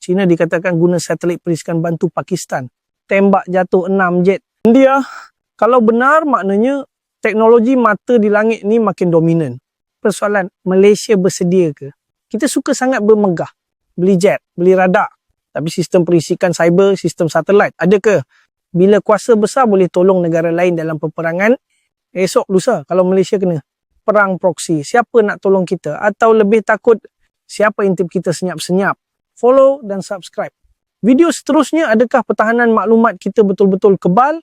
China dikatakan guna satelit perisikan bantu Pakistan. Tembak jatuh 6 jet. India, kalau benar maknanya teknologi mata di langit ni makin dominan. Persoalan, Malaysia bersedia ke? Kita suka sangat bermegah. Beli jet, beli radar. Tapi sistem perisikan cyber, sistem satelit, ada ke? Bila kuasa besar boleh tolong negara lain dalam peperangan, esok lusa kalau Malaysia kena perang proksi, siapa nak tolong kita? Atau lebih takut, siapa intip kita senyap-senyap? Follow dan subscribe. Video seterusnya, adakah pertahanan maklumat kita betul-betul kebal